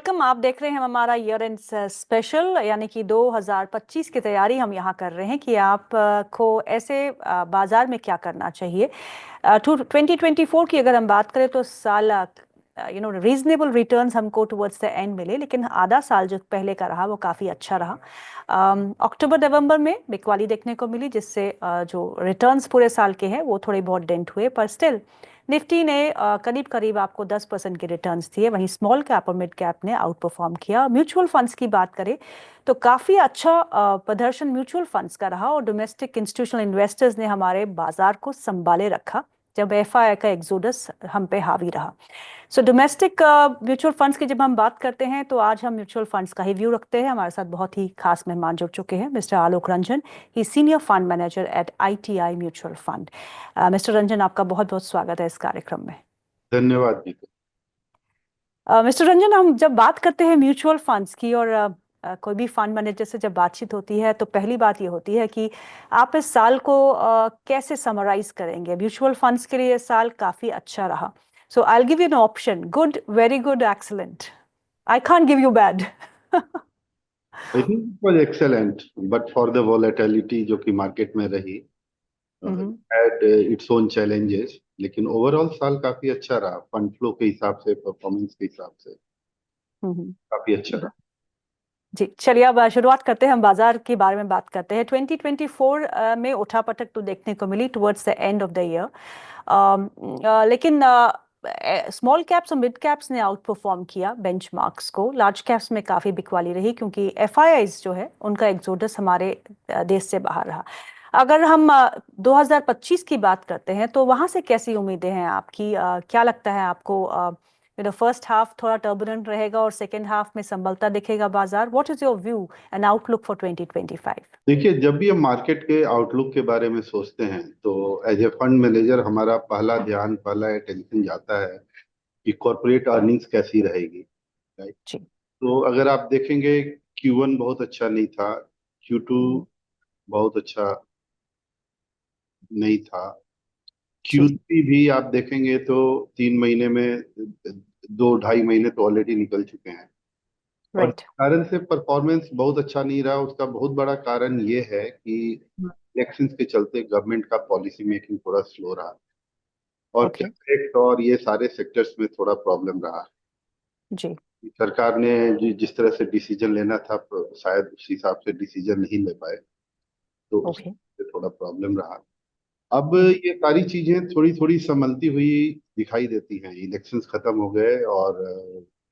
Welcome. आप देख रहे हैं हमारा ईयर एंड स्पेशल, यानी कि 2025 की तैयारी हम यहाँ कर रहे हैं कि आप को ऐसे बाजार में क्या करना चाहिए। 2024 की अगर हम बात करें तो साल रीजनेबल रिटर्न्स हमको टुवर्ड्स द एंड मिले, लेकिन आधा साल जो पहले का रहा वो काफ़ी अच्छा रहा। अक्टूबर नवंबर में बिकवाली देखने को मिली, जिससे जो रिटर्न्स पूरे साल के हैं वो थोड़े बहुत डेंट हुए, पर स्टिल निफ्टी ने करीब करीब आपको 10% के रिटर्न्स दिए। वहीं स्मॉल कैप और मिड कैप ने आउट परफॉर्म किया। म्यूचुअल फंड्स की बात करें तो काफ़ी अच्छा प्रदर्शन म्यूचुअल फंड्स का रहा, और डोमेस्टिक इंस्टीट्यूशनल इन्वेस्टर्स ने हमारे बाजार को संभाले रखा जब एफआई का एक्सोडस हम पे हावी रहा। सो डोमेस्टिक म्यूचुअल फंड्स की जब हम बात करते हैं तो आज हम म्यूचुअल फंड्स का ही व्यू रखते हैं। हमारे साथ बहुत ही खास मेहमान जुड़ चुके हैं, मिस्टर आलोक रंजन, ही senior fund manager eight ITI mutual fund. Mister Ranjan, आपका बहुत बहुत स्वागत है इस कार्यक्रम में। धन्यवाद जी। मिस्टर रंजन, हम जब बात करते हैं म्यूचुअल फंड्स की और कोई भी फंड मैनेजर से जब बातचीत होती है तो पहली बात ये होती है कि आप इस साल को कैसे समराइज करेंगे। म्यूचुअल फंड्स के लिए ये साल काफी अच्छा रहा। So I will give you an option: good, very good, excellent. I can't give you bad. I think it was excellent but for the volatility जो कि मार्केट में रही, हैड इट्स ओन चैलेंजेस, लेकिन ओवरऑल साल काफी अच्छा रहा। Fund flow के हिसाब से, परफॉर्मेंस के हिसाब से काफी अच्छा रहा। जी, चलिए अब शुरुआत करते हैं। हम बाजार के बारे में बात करते हैं। 2024 में उठापटक तो देखने को मिली towards the end of the year, लेकिन स्मॉल कैप्स और मिड कैप्स ने आउट परफॉर्म किया बेंचमार्क्स को। लार्ज कैप्स में काफ़ी बिकवाली रही, क्योंकि एफआईआईज जो है उनका एक्सोडस हमारे देश से बाहर रहा। अगर हम 2025 की बात करते हैं तो वहां से कैसी उम्मीदें हैं आपकी? क्या लगता है आपको? फर्स्ट हाफ थोड़ा टर्बुलेंट रहेगा और सेकेंड हाफ में संभलता दिखेगा बाजार। What is your view and outlook for 2025? देखिए, जब भी हम मार्केट के आउटलुक के बारे में सोचते हैं तो एज ए फंड मैनेजर हमारा पहला ध्यान, पहला अटेंशन जाता है कि कॉर्पोरेट अर्निंग्स कैसी रहेगी। राइट। जी। तो अगर आप देखेंगे, Q1 बहुत अच्छा नहीं था, Q2 बहुत अच्छा नहीं था, जी। Q3 भी आप देखेंगे तो 3 महीने में 2 ढाई महीने तो ऑलरेडी निकल चुके हैं। और राइट। कारण से परफॉर्मेंस बहुत अच्छा नहीं रहा, उसका बहुत बड़ा कारण ये है कि इलेक्शंस के चलते गवर्नमेंट का पॉलिसी मेकिंग थोड़ा स्लो रहा, और ओके। कैपेक्स और ये सारे सेक्टर्स में थोड़ा प्रॉब्लम रहा। जी। सरकार ने जिस तरह से डिसीजन लेना था, शायद उस हिसाब से डिसीजन नहीं ले पाए, तो ओके। उससे थोड़ा प्रॉब्लम रहा। अब ये सारी चीजें थोड़ी थोड़ी संभलती हुई दिखाई देती हैं। इलेक्शंस खत्म हो गए और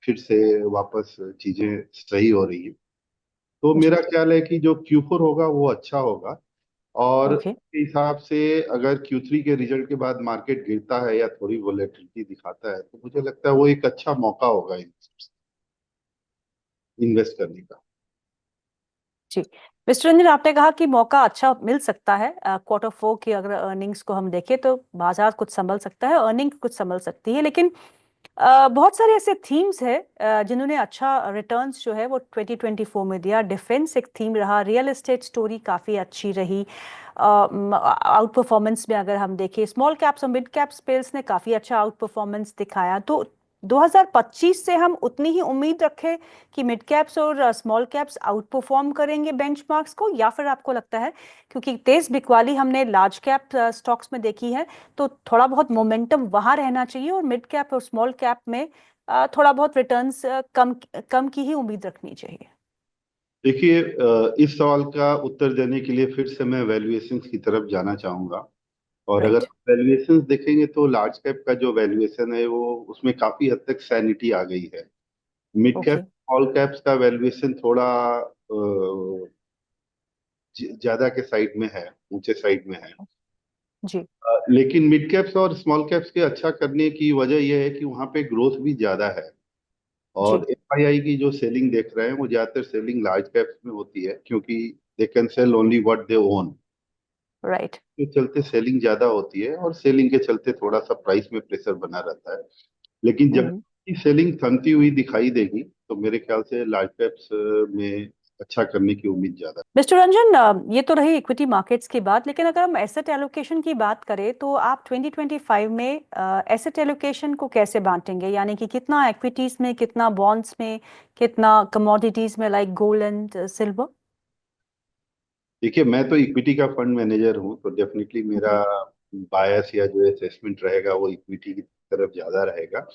फिर से वापस चीजें सही हो रही हैं। तो जी। मेरा ख्याल है कि जो Q4 होगा वो अच्छा होगा। और ओके। के हिसाब से अगर Q3 के रिजल्ट के बाद मार्केट गिरता है या थोड़ी वोलेटिलिटी दिखाता है तो मुझे लगता है वो एक अच्छा मौका होगा इन्वेस्ट करने का। जी। मिस्टर रंजन, आपने कहा कि मौका अच्छा मिल सकता है। Q4 की अगर अर्निंग्स को हम देखें तो बाजार कुछ संभल सकता है, अर्निंग कुछ संभल सकती है, लेकिन बहुत सारे ऐसे थीम्स है जिन्होंने अच्छा रिटर्न्स जो है वो 2024 में दिया। डिफेंस एक थीम रहा, रियल एस्टेट स्टोरी काफ़ी अच्छी रही। आउट परफॉर्मेंस में अगर हम देखें, स्मॉल कैप्स और मिड कैप स्पेस ने काफ़ी अच्छा आउट परफॉर्मेंस दिखाया। तो 2025 से हम उतनी ही उम्मीद रखें कि मिड कैप्स और स्मॉल कैप्स आउट परफॉर्म करेंगे बेंचमार्क्स को, या फिर आपको लगता है क्योंकि तेज बिकवाली हमने लार्ज कैप स्टॉक्स में देखी है तो थोड़ा बहुत मोमेंटम वहां रहना चाहिए, और मिड कैप और स्मॉल कैप में थोड़ा बहुत रिटर्न्स कम कम की ही उम्मीद रखनी चाहिए? देखिए, इस सवाल का उत्तर देने के लिए फिर से मैं वैल्यूएशंस की तरफ जाना चाहूंगा। और अगर राइट। वैल्यूएशंस देखेंगे तो लार्ज कैप का जो वैल्यूएशन है वो उसमें काफी हद तक सैनिटी आ गई है। Mid cap, okay. Small caps का वैल्यूएशन थोड़ा ज्यादा के साइड में है, ऊंचे साइड में है। जी। लेकिन मिड कैप्स और स्मॉल कैप्स के अच्छा करने की वजह यह है कि वहां पे ग्रोथ भी ज्यादा है। जी। और एफआईआई की जो सेलिंग देख रहे हैं वो ज्यादातर सेलिंग लार्ज कैप्स में होती है, क्योंकि they can sell only what they own. Right. के चलते सेलिंग ज्यादा होती है, और सेलिंग के चलते थोड़ा सा प्राइस में प्रेशर बना रहता है। लेकिन जब हम्म। सेलिंग थमती हुई दिखाई देगी तो मेरे ख्याल से लार्ज कैप्स में अच्छा करने की उम्मीद ज्यादा है। मिस्टर रंजन, ये तो रही इक्विटी मार्केट्स की बात, लेकिन अगर हम एसेट एलोकेशन की बात करें तो आप 2025 में एसेट एलोकेशन को कैसे बांटेंगे, यानी कि कितना इक्विटीज में, कितना बॉन्ड्स में, कितना कमोडिटीज में लाइक गोल्ड एंड सिल्वर? देखिए, मैं तो इक्विटी का फंड मैनेजर हूँ, तो डेफिनेटली मेरा बायस या जो असेसमेंट रहेगा वो इक्विटी की तरफ ज्यादा रहेगा।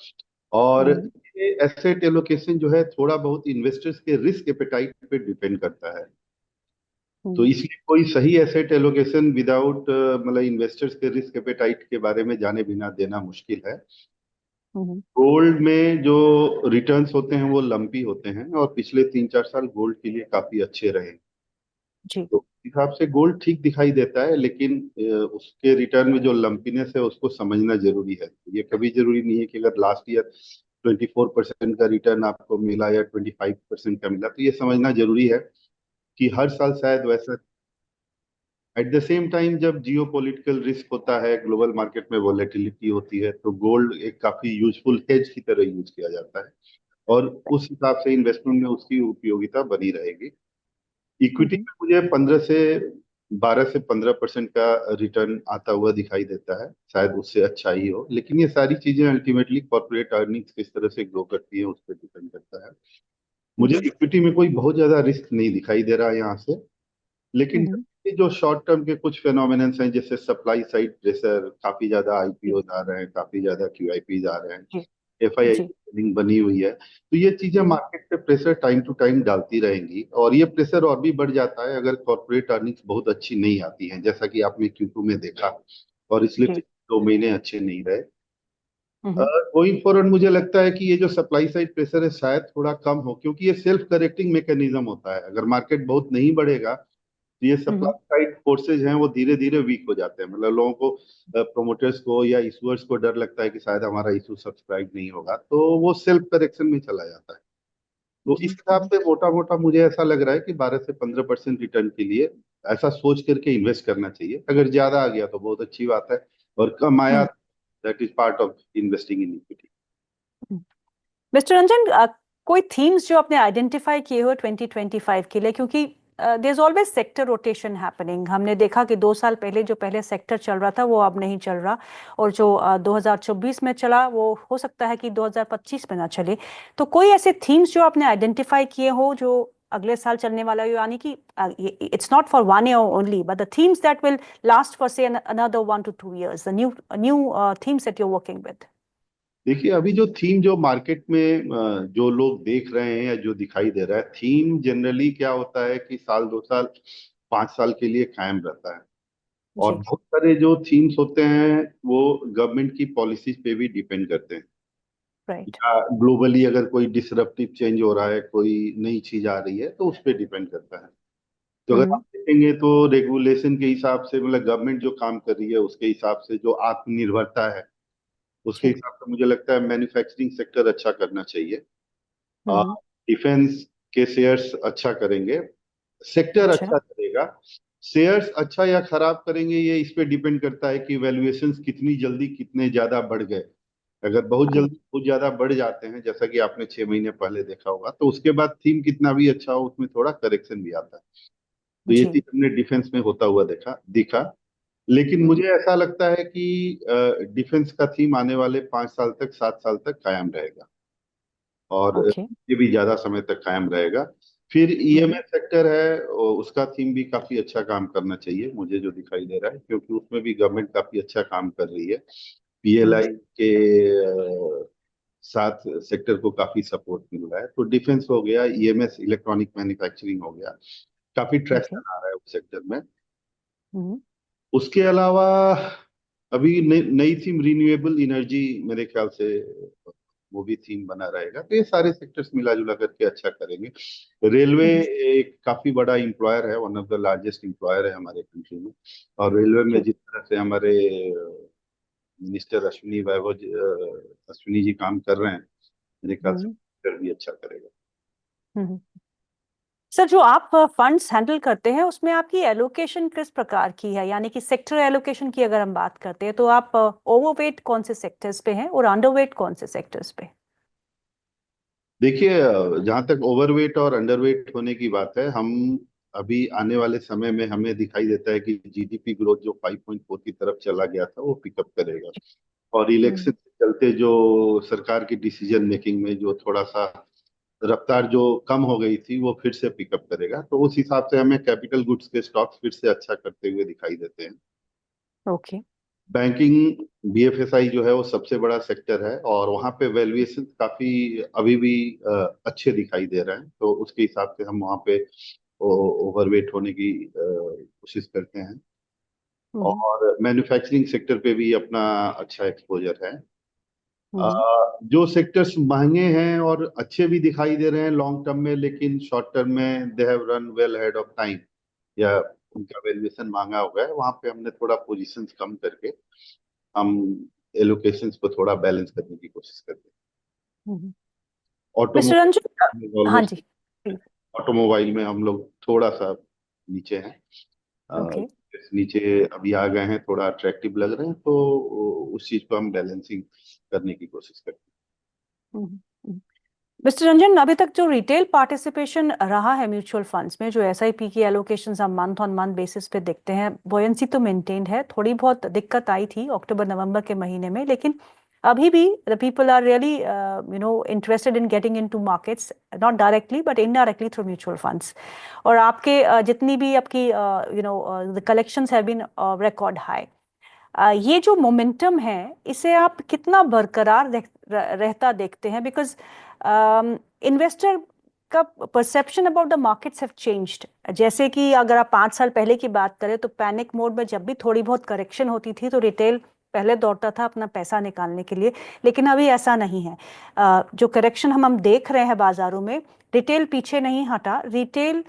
और हम्म। ये एसेट एलोकेशन जो है थोड़ा बहुत इन्वेस्टर्स के रिस्क एपेटाइट पे डिपेंड करता है। तो हम्म। इसलिए कोई सही एसेट एलोकेशन विदाउट मतलब इन्वेस्टर्स के रिस्क एपेटाइट के बारे में जाने बिना देना मुश्किल है। हम्म। गोल्ड में जो रिटर्न्स होते हैं वो लंपी होते हैं, और पिछले 3-4 साल गोल्ड के लिए काफी अच्छे रहे। जी। तो उस हिसाब से गोल्ड ठीक दिखाई देता है, लेकिन उसके रिटर्न में जो लंपीनेस है उसको समझना जरूरी है। ये कभी जरूरी नहीं है कि अगर लास्ट ईयर 24% का रिटर्न आपको मिला या 25% का मिला, तो ये समझना जरूरी है कि हर साल शायद वैसा। एट द सेम टाइम जब जियो पॉलिटिकल रिस्क होता है, ग्लोबल मार्केट में वॉलेटिलिटी होती है, तो गोल्ड एक काफी यूजफुल हेज की तरह यूज किया जाता है, और उस हिसाब से इन्वेस्टमेंट में उसकी उपयोगिता बनी रहेगी। इक्विटी हम्म। में मुझे 12 से 15% का रिटर्न आता हुआ दिखाई देता है, शायद उससे अच्छा ही हो, लेकिन ये सारी चीजें अल्टीमेटली कॉर्पोरेट अर्निंग्स किस तरह से ग्रो करती है उस पर डिपेंड करता है। मुझे हम्म। इक्विटी में कोई बहुत ज्यादा रिस्क नहीं दिखाई दे रहा है यहाँ से। लेकिन हम्म। ये जो शॉर्ट टर्म के कुछ फेनोमेनन्स हैं, जैसे सप्लाई साइड प्रेशर, काफी ज्यादा जी। आईपीओ आ रहे हैं, काफी ज्यादा क्यूआईपी आ रहे हैं, जी। एफआईआई जी। की सेलिंग बनी हुई है, तो ये चीजें हम्म। मार्केट पे प्रेशर टाइम टू टाइम डालती रहेंगी, और ये प्रेशर और भी बढ़ जाता है अगर कॉर्पोरेट अर्निंग्स बहुत अच्छी नहीं आती हैं, जैसा कि आपने Q2 में देखा, और इसलिए जी। 2 महीने अच्छे नहीं रहे। हम्म। गोइंग फॉरवर्ड मुझे लगता है कि ये जो सप्लाई साइड प्रेशर है शायद थोड़ा कम हो, क्योंकि ये सेल्फ करेक्टिंग मैकेनिज्म होता है। अगर मार्केट बहुत नहीं बढ़ेगा तो ये हम्म। सप्लाई साइड फोर्सेज हैं वो धीरे धीरे वीक हो जाते हैं, मतलब लोगों को, प्रोमोटर्स को या इशूअर्स को डर लगता है कि शायद हमारा इशू सब्सक्राइब नहीं होगा, तो वो सेल्फ करेक्शन में चला जाता है। तो इस जी। हिसाब से मोटा मोटा मुझे ऐसा लग रहा है कि 12 से 15% रिटर्न के लिए ऐसा सोच करके इन्वेस्ट करना चाहिए। अगर ज्यादा आ गया तो बहुत अच्छी बात है, और कम आया, hmm. That is part of investing in equity. Mister Ranjan, कोई थीम्स जो आपने आइडेंटिफाई किए हो 2025 के लिए, क्योंकि there is always sector rotation happening. हमने देखा कि 2 साल पहले जो पहले सेक्टर चल रहा था वो अब नहीं चल रहा, और जो 2024 में चला वो हो सकता है कि 2025 में ना चले। तो कोई ऐसे थीम्स जो आपने आइडेंटिफाई किए हो जो अगले साल चलने वाला हो, यानी कि it's not for 1 year only but the themes that will last for say another 1 to 2 years, the new themes that you are working with? देखिए, अभी जो थीम जो मार्केट में जो लोग देख रहे हैं या जो दिखाई दे रहा है, थीम जनरली क्या होता है कि साल 2 साल 5 साल के लिए कायम रहता है। और जी। बहुत सारे जो थीम्स होते हैं वो गवर्नमेंट की पॉलिसीज पे भी डिपेंड करते हैं, राइट। या ग्लोबली अगर कोई डिसरप्टिव चेंज हो रहा है, कोई नई चीज आ रही है, तो उस पर डिपेंड करता है। तो अगर हम्म। आप देखेंगे तो रेगुलेशन के हिसाब से, मतलब गवर्नमेंट जो काम कर रही है उसके हिसाब से, जो आत्मनिर्भरता है उसके जी। हिसाब से, मुझे लगता है मैन्युफैक्चरिंग सेक्टर अच्छा करना चाहिए। हम्म। डिफेंस के शेयर्स अच्छा करेंगे, सेक्टर अच्छा। अच्छा करेगा। शेयर्स अच्छा या खराब करेंगे ये इस पे डिपेंड करता है कि वैल्यूएशंस कितनी जल्दी कितने ज्यादा बढ़ गए। अगर बहुत जी। जल्दी बहुत ज्यादा बढ़ जाते हैं, जैसा कि आपने 6 महीने पहले देखा होगा, तो उसके बाद थीम कितना भी अच्छा हो उसमें थोड़ा करेक्शन भी आता है। तो ये जी। चीज हमने डिफेंस में होता हुआ देखा दिखा। लेकिन हम्म। मुझे ऐसा लगता है कि डिफेंस का थीम आने वाले 5 साल तक 7 साल तक कायम रहेगा, और ओके। ये भी ज्यादा समय तक कायम रहेगा। फिर हम्म। ईएमएस सेक्टर है, उसका थीम भी काफी अच्छा काम करना चाहिए मुझे जो दिखाई दे रहा है, क्योंकि उसमें भी गवर्नमेंट काफी अच्छा काम कर रही है। हम्म। पीएलआई के साथ सेक्टर को काफी सपोर्ट मिल रहा है। तो डिफेंस हो गया, ईएमएस इलेक्ट्रॉनिक मैन्युफैक्चरिंग हो गया, काफी ओके। ट्रैक्शन आ रहा है उस सेक्टर में। हम्म। उसके अलावा अभी नई थीम रिन्यूएबल एनर्जी मेरे ख्याल से वो भी थीम बना रहेगा। तो ये सारे सेक्टर्स मिला जुला करके अच्छा करेंगे। रेलवे हम्म। एक काफी बड़ा एम्प्लॉयर है, one of the largest employer है हमारे कंट्री में, और रेलवे में जी। जिस तरह से हमारे मिनिस्टर अश्विनी जी काम कर रहे हैं, मेरे ख्याल से हम्म। सेक्टर भी अच्छा करेगा। हम्म। सर, जो आप फंड्स हैंडल करते हैं उसमें आपकी एलोकेशन किस प्रकार की है, यानी कि सेक्टर एलोकेशन की अगर हम बात करते हैं तो आप ओवरवेट कौन से सेक्टर्स पे हैं और अंडरवेट कौन से सेक्टर्स पे? देखिए, जहां तक ओवरवेट और अंडरवेट होने की बात है, हम अभी आने वाले समय में हमें दिखाई देता है कि जीडीपी ग्रोथ जो 5.4 की तरफ चला गया था वो पिकअप करेगा। और इलेक्शन हम्म के चलते जो सरकार की डिसीजन मेकिंग में जो थोड़ा सा रफ्तार जो कम हो गई थी वो फिर से पिकअप करेगा, तो उस हिसाब से हमें कैपिटल गुड्स के स्टॉक्स फिर से अच्छा करते हुए दिखाई देते हैं। ओके। बैंकिंग, बीएफएसआई जो है वो सबसे बड़ा सेक्टर है और वहाँ पे वैल्यूएशन काफी अभी भी अच्छे दिखाई दे रहे हैं, तो उसके हिसाब से हम वहाँ पे ओवरवेट होने की कोशिश करते हैं। हम्म और मैन्युफैक्चरिंग सेक्टर पे भी अपना अच्छा एक्सपोजर है। हम्म जो सेक्टर्स महंगे हैं और अच्छे भी दिखाई दे रहे हैं लॉन्ग टर्म में, लेकिन शॉर्ट टर्म में they have run well head of time, या उनका वैल्यूएशन महंगा हो गया है, वहां पे हमने थोड़ा पोजीशंस कम करके हम एलोकेशंस को थोड़ा बैलेंस करने की कोशिश करते हैं। हम्म। मिस्टर रंजन, ऑटोमोबाइल हाँ ऑलमोस्ट, जी। ऑटोमोबाइल में हम लोग थोड़ा सा नीचे हैं। अ, ओके। नीचे अभी आ गए हैं, थोड़ा अट्रैक्टिव लग रहे हैं, तो उस चीज को हम बैलेंसिंग करने की कोशिश करते हैं। मिस्टर रंजन, अभी तक जो रिटेल पार्टिसिपेशन रहा है म्यूचुअल फंड्स में, जो एसआईपी की एलोकेशंस हम मंथ ऑन मंथ बेसिस पे देखते हैं, बोयंसी तो मेंटेन्ड है। थोड़ी बहुत दिक्कत आई थी अक्टूबर नवंबर के महीने में, लेकिन अभी भी the people are really interested in getting into markets, not directly but indirectly through mutual funds. और आपके जितनी भी आपकी the collections have been record high. ये जो मोमेंटम है, इसे आप कितना बरकरार रहता देखते हैं? बिकॉज इन्वेस्टर का perception about the markets have changed. जैसे कि अगर आप 5 साल पहले की बात करें तो पैनिक मोड में जब भी थोड़ी बहुत करेक्शन होती थी तो रिटेल पहले दौड़ता था अपना पैसा निकालने के लिए, लेकिन अभी ऐसा नहीं है। जो करेक्शन हम देख रहे हैं बाजारों में, रिटेल पीछे नहीं हटा। रिटेल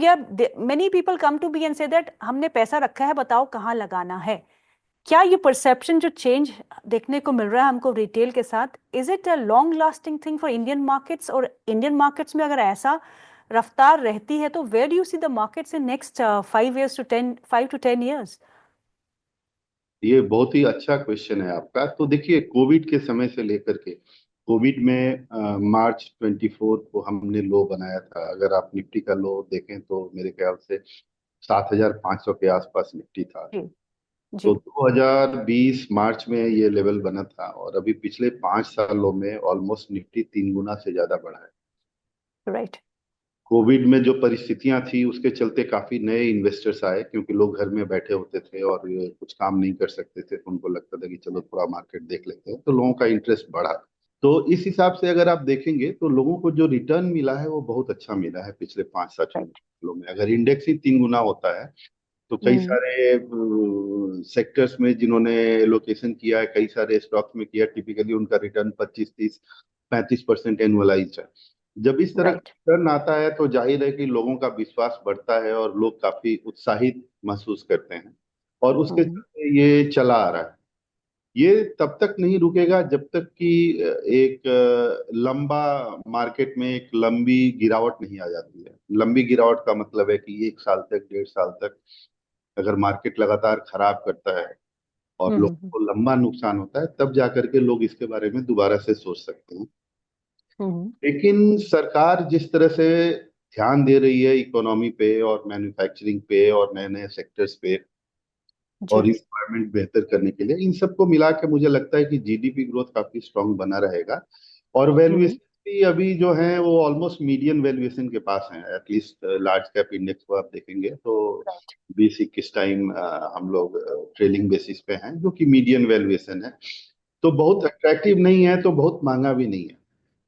या many people come to be and say that हमने पैसा रखा है, बताओ कहाँ लगाना है। क्या ये परसेप्शन जो चेंज देखने को मिल रहा है हमको रिटेल के साथ, is it a long lasting thing for Indian markets? और इंडियन मार्केट्स में अगर ऐसा रफ्तार रहती है तो where do you see the markets in next 5 to 10 years? ये बहुत ही अच्छा क्वेश्चन है आपका। तो देखिए, कोविड के समय से लेकर के, कोविड में मार्च 24 को हमने लो बनाया था। अगर आप निफ्टी का लो देखें तो मेरे ख्याल से 7,500 के आसपास निफ्टी था। जी। तो जी। 2020 मार्च में ये लेवल बना था और अभी पिछले 5 सालों में ऑलमोस्ट निफ्टी 3 गुना से ज्यादा बढ़ा है। राइट। कोविड में जो परिस्थितियां थी उसके चलते काफी नए इन्वेस्टर्स आए, क्योंकि लोग घर में बैठे होते थे और ये कुछ काम नहीं कर सकते थे, तो उनको लगता था कि चलो थोड़ा मार्केट देख लेते हैं, तो लोगों का इंटरेस्ट बढ़ा। तो इस हिसाब से अगर आप देखेंगे तो लोगों को जो रिटर्न मिला है वो बहुत अच्छा मिला है पिछले 5 7 राइट। सालों में। अगर इंडेक्स ही 3 गुना होता है तो कई हम्म सारे सेक्टर्स में जिन्होंने एलोकेशन किया है, कई सारे स्टॉक्स में किया, टिपिकली उनका रिटर्न 25 30 35% एनुअलाइज है। जब इस तरह का राइट। रिटर्न आता है तो जाहिर है कि लोगों का विश्वास बढ़ता है और लोग काफी उत्साहित महसूस करते हैं, और उसके हम्म चलते ये चला आ रहा है। ये तब तक नहीं रुकेगा जब तक कि एक लंबा मार्केट में एक लंबी गिरावट नहीं आ जाती है। लंबी गिरावट का मतलब है कि 1 साल तक, 1.5 साल तक अगर मार्केट लगातार खराब करता है और लोगों हम्म को लंबा नुकसान होता है, तब जाकर के लोग इसके बारे में दोबारा से सोच सकते हैं। हम्म लेकिन सरकार जिस तरह से ध्यान दे रही है इकोनॉमी पे और मैन्युफैक्चरिंग पे और नए नए सेक्टर्स पे, जी। और इन्वायरमेंट बेहतर करने के लिए, इन सबको मिला के मुझे लगता है कि जीडीपी ग्रोथ काफी स्ट्रांग बना रहेगा। और हम्म वैल्यूएशन भी अभी जो है वो ऑलमोस्ट मीडियन वैल्यूएशन के पास है। एटलीस्ट लार्ज कैप इंडेक्स को आप देखेंगे तो राइट। 20 21 टाइम हम लोग ट्रेलिंग बेसिस पे हैं, जो कि मीडियन वैल्यूएशन है। तो बहुत अट्रैक्टिव नहीं है, तो बहुत महंगा भी नहीं है।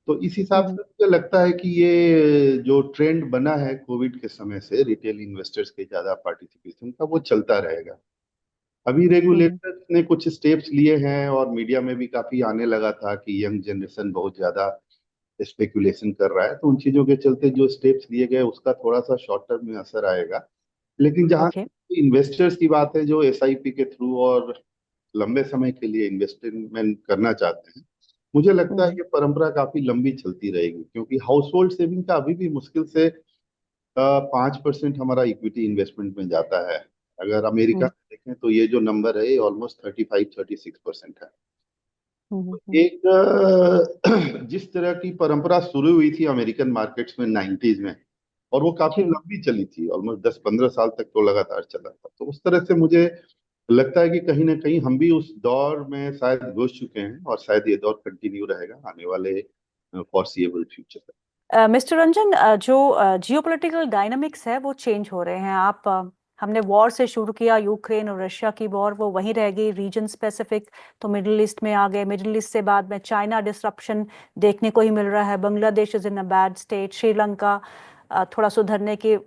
तो इस हिसाब हम्म से मुझे लगता है कि ये जो ट्रेंड बना है कोविड के समय से रिटेल इन्वेस्टर्स के ज्यादा पार्टिसिपेशन का, वो चलता रहेगा। अभी हम्म रेगुलेटर्स ने कुछ स्टेप्स लिए हैं और मीडिया में भी काफी आने लगा था कि यंग जनरेशन बहुत ज्यादा स्पेकुलेशन कर रहा है, तो उन चीजों के चलते जो स्टेप्स लिए गए उसका थोड़ा सा शॉर्ट टर्म में असर आएगा। लेकिन जहां ओके। इन्वेस्टर्स की बात है जो एसआईपी के थ्रू और लंबे समय के लिए इन्वेस्टमेंट करना चाहते हैं, मुझे लगता है हम्म ये परंपरा काफी लंबी चलती रहेगी, क्योंकि हाउस होल्ड सेविंग का अभी भी मुश्किल से 5% हमारा इक्विटी इन्वेस्टमेंट में जाता है। अगर अमेरिका हम्म में देखें तो ये जो नंबर है ये ऑलमोस्ट 35 36% है। एक जिस तरह की परंपरा शुरू हुई थी अमेरिकन मार्केट्स में 90s में, और वो काफी जी। लंबी चली थी, ऑलमोस्ट 10-15 साल तक तो लगातार चला था, तो उस तरह से मुझे लगता है कि कहीं ना कहीं हम भी उस दौर में शायद घुस चुके हैं, और शायद ये दौर कंटिन्यू रहेगा आने वाले फॉरसिएबल फ्यूचर। मिस्टर रंजन, जो जियोपॉलिटिकल डायनामिक्स है वो चेंज हो रहे हैं। आप हमने वॉर से शुरू किया, यूक्रेन और रशिया की वॉर, वो वहीं रह गई, रीजन स्पेसिफिक तो मिडिल ईस्ट में आ गए। मिडिल ईस्ट से बाद में चाइना डिसरप्शन देखने को ही मिल रहा है। Bangladesh is in a bad state. Sri Lanka थोड़ा सुधरने के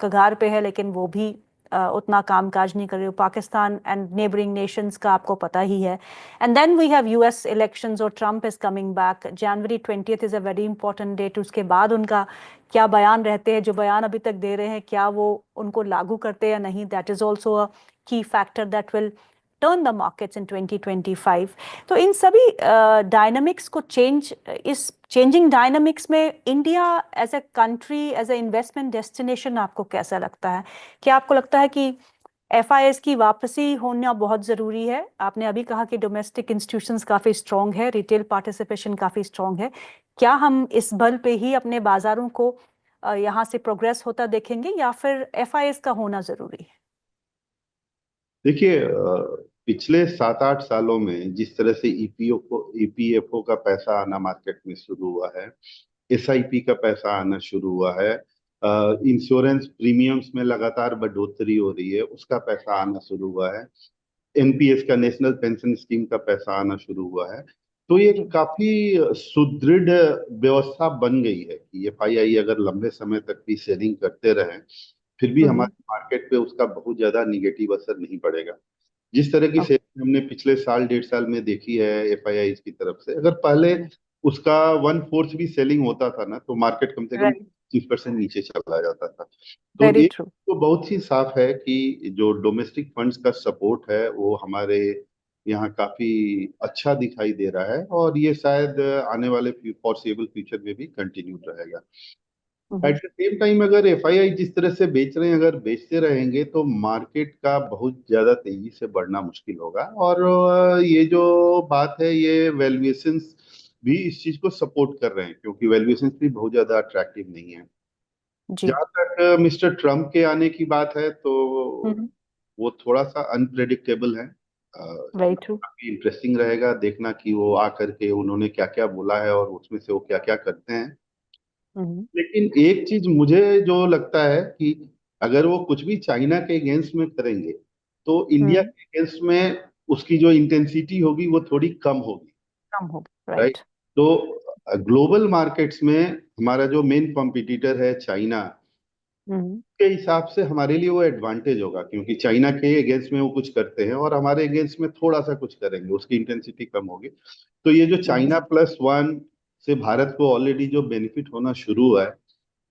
कगार पे है, लेकिन वो भी उतना कामकाज नहीं कर रही। पाकिस्तान एंड नेबरिंग नेशंस का आपको पता ही है। And then we have US elections और Trump is coming back. January 20th is a very important date. उसके बाद उनका क्या बयान रहते हैं, जो बयान अभी तक दे रहे हैं क्या वो उनको लागू करते हैं या नहीं, that is also a key factor that will turn the markets in 2025। तो इन सभी डायनामिक्स को इस चेंजिंग डायनामिक्स में India as a country, as an investment destination आपको कैसा लगता है? क्या आपको लगता है कि एफआईएस की वापसी होना बहुत जरूरी है? आपने अभी कहा कि डोमेस्टिक इंस्टीट्यूशंस काफी स्ट्रांग है, रिटेल पार्टिसिपेशन काफी स्ट्रांग है। क्या हम इस बल पे ही अपने बाजारों को यहाँ से प्रोग्रेस होता देखेंगे, या फिर एफआईएस का होना जरूरी है? देखिए, पिछले 7-8 सालों में जिस तरह से ईपीएफओ का पैसा आना मार्केट में शुरू हुआ है, एसआईपी का पैसा आना शुरू हुआ है, इंश्योरेंस प्रीमियम्स में लगातार बढ़ोतरी हो रही है, उसका पैसा आना शुरू हुआ है, एनपीएस का, नेशनल पेंशन स्कीम का पैसा आना शुरू हुआ है, तो ये जी। काफी सुदृढ़ व्यवस्था बन गई है कि एफआईआई अगर लंबे समय तक भी सेलिंग करते रहे, फिर भी हम्म। हमारे मार्केट पे उसका बहुत ज्यादा निगेटिव असर नहीं पड़ेगा। जिस तरह की ओके। सेलिंग हमने पिछले साल 1.5 साल में देखी है एफआईआई की तरफ से, अगर पहले उसका 1/4 भी सेलिंग होता था ना, तो मार्केट कम से कम राइट। 30% नीचे चला जाता था। तो वेरी एक ट्रू। तो बहुत ही साफ है कि जो डोमेस्टिक फंड्स का सपोर्ट है वो हमारे यहाँ काफी अच्छा दिखाई दे रहा है, और ये शायद आने वाले फॉरसेबल फ्यूचर में भी कंटिन्यू रहेगा। एट द सेम टाइम अगर एफआईआई जिस तरह से बेच रहे हैं, अगर बेचते रहेंगे तो मार्केट का बहुत ज्यादा तेजी से बढ़ना मुश्किल होगा, और ये जो बात है, ये वैल्यूएशंस भी इस चीज को सपोर्ट कर रहे हैं, क्योंकि वैल्यूएशंस भी बहुत ज्यादा अट्रैक्टिव नहीं है। जी। जहां तक मिस्टर ट्रम्प के आने की बात है, तो हम्म। वो थोड़ा सा अनप्रेडिक्टेबल है। Very true. काफी इंटरेस्टिंग रहेगा देखना कि वो आकर के उन्होंने क्या क्या बोला है और उसमें से वो क्या क्या करते हैं। हम्म। लेकिन एक चीज मुझे जो लगता है कि अगर वो कुछ भी चाइना के अगेंस्ट में करेंगे, तो इंडिया हम्म। के अगेंस्ट में उसकी जो इंटेंसिटी होगी वो थोड़ी कम होगी। कम होगा, राइट। राइट। तो ग्लोबल मार्केट्स में हमारा जो मेन कॉम्पिटिटर है चाइना, हम्म। के हिसाब से हमारे लिए वो एडवांटेज होगा, क्योंकि चाइना के अगेंस्ट में वो कुछ करते हैं और हमारे अगेंस्ट में थोड़ा सा कुछ करेंगे, उसकी इंटेंसिटी कम होगी। तो ये जो हम्म। चाइना+1 से भारत को ऑलरेडी जो बेनिफिट होना शुरू हुआ है,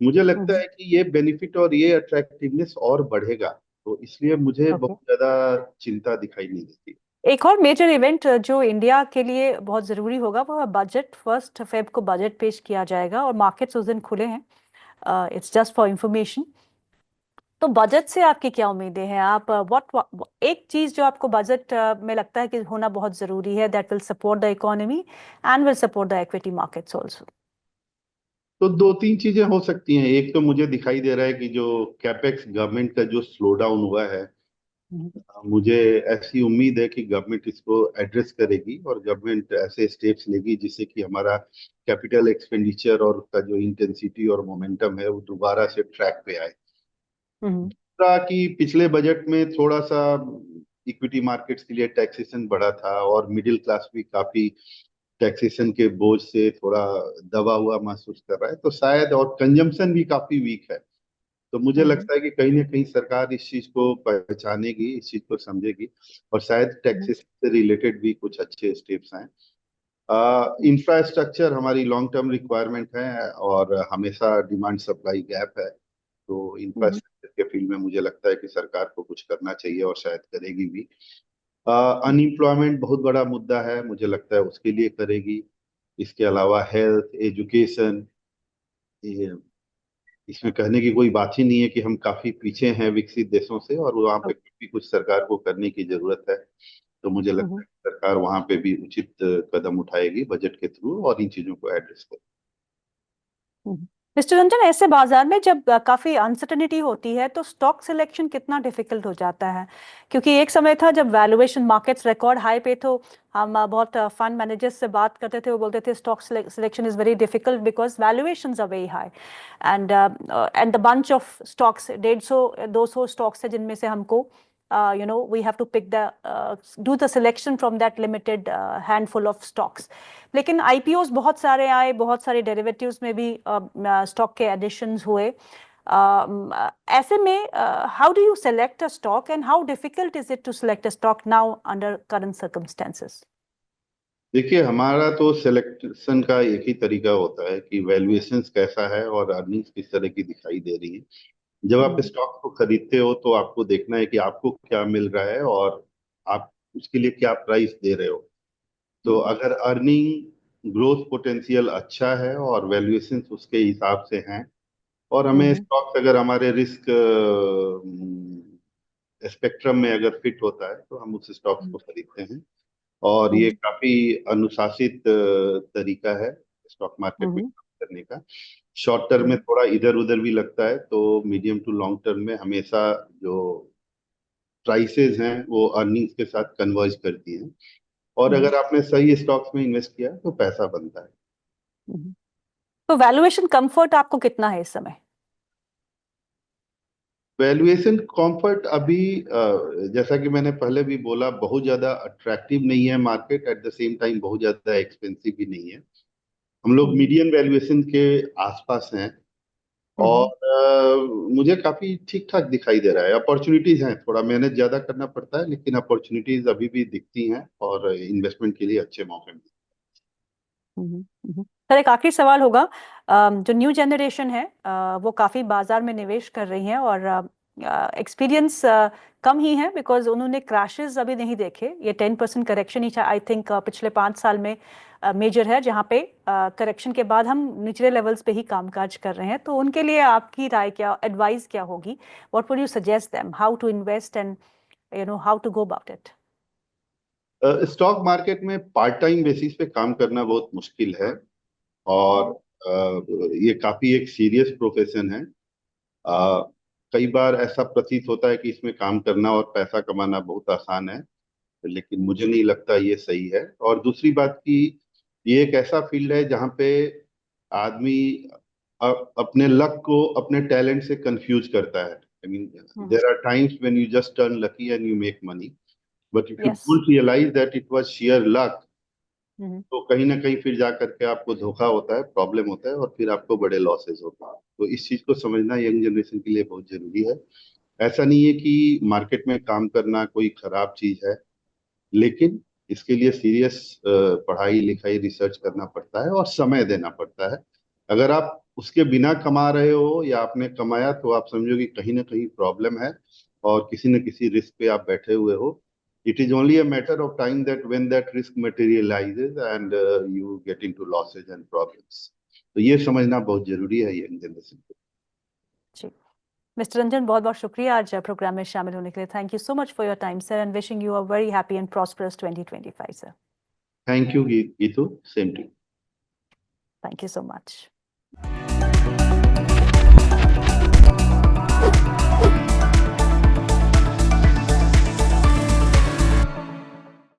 मुझे लगता हम्म। है कि ये बेनिफिट और ये अट्रैक्टिवनेस और बढ़ेगा, तो इसलिए मुझे ओके। बहुत ज्यादा चिंता दिखाई नहीं देती। एक और मेजर इवेंट जो इंडिया के लिए बहुत जरूरी होगा वो है बजट। 1 फेब को बजट पेश किया जाएगा और मार्केट्स उस दिन खुले हैं। It's just for information. तो बजट से आपकी क्या उम्मीदें हैं? आप व्हाट एक चीज जो आपको बजट में लगता है कि होना बहुत जरूरी है, that will support the economy and will support the equity markets also. तो 2-3 चीजें हो सकती हैं। एक तो मुझे दिखाई दे रहा है कि जो कैपेक्स गवर्नमेंट का जो स्लो डाउन हुआ है, मुझे ऐसी उम्मीद है कि गवर्नमेंट इसको एड्रेस करेगी और गवर्नमेंट ऐसे स्टेप्स लेगी जिससे कि हमारा कैपिटल एक्सपेंडिचर और उसका जो इंटेंसिटी और मोमेंटम है वो दोबारा से ट्रैक पे आए। हम्म। दूसरा कि पिछले बजट में थोड़ा सा इक्विटी मार्केट्स के लिए टैक्सेशन बढ़ा था, और मिडिल क्लास भी काफी टैक्सेशन के बोझ से थोड़ा दबा हुआ महसूस कर रहा है, तो शायद, और कंजम्पशन भी काफी वीक है, तो मुझे हम्म। लगता है कि कहीं ना कहीं सरकार इस चीज को पहचानेगी, इस चीज को समझेगी, और शायद हम्म। टैक्सेस से रिलेटेड भी कुछ अच्छे स्टेप्स आए। इंफ्रास्ट्रक्चर हमारी लॉन्ग टर्म रिक्वायरमेंट है, और हमेशा डिमांड सप्लाई गैप है, तो हम्म। इंफ्रास्ट्रक्चर के फील्ड में मुझे लगता है कि सरकार को कुछ करना चाहिए, और शायद करेगी भी। अनएम्प्लॉयमेंट बहुत बड़ा मुद्दा है, मुझे लगता है उसके लिए करेगी। इसके अलावा हेल्थ, एजुकेशन, ये इसमें कहने की कोई बात ही नहीं है कि हम काफी पीछे हैं विकसित देशों से, और वहाँ पे भी कुछ सरकार को करने की जरूरत है। तो मुझे लगता है कि सरकार वहां पे भी उचित कदम उठाएगी बजट के थ्रू और इन चीजों को एड्रेस करेगी। मिस्टर रंजन, ऐसे बाजार में जब काफी अनसर्टेनिटी होती है तो स्टॉक सिलेक्शन कितना डिफिकल्ट हो जाता है? क्योंकि एक समय था जब वैल्यूएशन मार्केट्स रिकॉर्ड हाई पे, तो हम बहुत फंड मैनेजर्स से बात करते थे, वो बोलते थे stock selection is very difficult because valuations are very high, and the bunch of stocks 150-200 stocks है जिनमें से हमको we have to pick do the selection from that limited handful of stocks. लेकिन IPOs बहुत सारे आए, बहुत सारे डेरिवेटिव्स में भी स्टॉक के एडिशंस हुए। ऐसे में how do you select a stock and how difficult is it to select a stock now under current circumstances? देखिए, हमारा तो सिलेक्शन का एक ही तरीका होता है कि वैल्यूएशंस कैसा है और अर्निंग्स किस तरह की दिखाई दे रही है। जब आप स्टॉक को खरीदते हो तो आपको देखना है कि आपको क्या मिल रहा है और आप उसके लिए क्या प्राइस दे रहे हो। तो अगर अर्निंग ग्रोथ पोटेंशियल अच्छा है और वैल्यूएशंस उसके हिसाब से हैं और हमें स्टॉक्स अगर हमारे रिस्क स्पेक्ट्रम में अगर फिट होता है तो हम उस स्टॉक्स को खरीदते हैं। और ये काफी अनुशासित तरीका है स्टॉक मार्केट में काम करने का। शॉर्ट टर्म में थोड़ा इधर उधर भी लगता है, तो मीडियम टू लॉन्ग टर्म में हमेशा जो प्राइसेस हैं वो अर्निंग्स के साथ कन्वर्ज करती हैं। और अगर आपने सही स्टॉक्स में इन्वेस्ट किया तो पैसा बनता है। तो वैल्यूएशन कंफर्ट आपको कितना है इस समय? वैल्यूएशन कंफर्ट अभी जैसा कि मैंने पहले भी बोला, बहुत ज्यादा अट्रैक्टिव नहीं है market, at the same time बहुत ज्यादा एक्सपेंसिव भी नहीं है। हम लोग मीडियम वैल्यूएशन के आसपास हैं और मुझे काफी ठीक ठाक दिखाई दे रहा है। अपॉर्चुनिटीज हैं, थोड़ा मेहनत ज्यादा करना पड़ता है लेकिन अपॉर्चुनिटीज अभी भी दिखती हैं और इन्वेस्टमेंट के लिए अच्छे मौके मिलते हैं। सर, एक आखिरी सवाल होगा। जो न्यू जनरेशन है वो काफी बाजार में निवेश कर रही है और एक्सपीरियंस कम ही है बिकॉज उन्होंने क्रैशेस अभी नहीं देखे। ये 10% करेक्शन ही आई थिंक पिछले 5 साल में मेजर है, जहाँ पे करेक्शन के बाद हम निचले लेवल्स पे ही कामकाज कर रहे हैं। तो उनके लिए आपकी राय क्या, एडवाइस क्या होगी? What would you suggest them, how to invest and how to go about it? Stock market में पार्ट टाइम बेसिस पे काम करना बहुत मुश्किल है और ये काफी एक सीरियस प्रोफेशन है। कई बार ऐसा प्रतीत होता है कि इसमें काम करना और पैसा कमाना बहुत आसान है, लेकिन मुझे नहीं लगता ये सही है। और दूसरी बात कि ये एक ऐसा फील्ड है जहाँ पे आदमी अपने लक को अपने टैलेंट से कंफ्यूज करता है। I mean, there are times when you just turn lucky and you make money, but if you don't realise that it was sheer luck, तो कहीं ना कहीं फिर जा करके आपको धोखा होता है, प्रॉब्लम होता है और फिर आपको बड़े लॉसेस होते हैं। तो इस चीज को समझना यंग जनरेशन के लिए बहुत जरूरी है। ऐसा नहीं है कि मार्केट में काम करना कोई खराब चीज है, लेकिन इसके लिए सीरियस पढ़ाई लिखाई रिसर्च करना पड़ता है और समय देना पड़ता है। अगर आप उसके बिना कमा रहे हो या आपने कमाया तो आप समझो कि कहीं ना कहीं प्रॉब्लम है और किसी न किसी रिस्क पे आप बैठे हुए हो। It is only a matter of time that when that risk materialises and you get into losses and problems. तो ये समझना बहुत जरूरी है यंग जनरेशन को। जी, मिस्टर रंजन, बहुत बहुत शुक्रिया आज प्रोग्राम में शामिल होने के लिए। Thank you so much for your time sir, and wishing you a very happy and prosperous 2025 sir. Thank you Geetu, same to you. Thank you so much.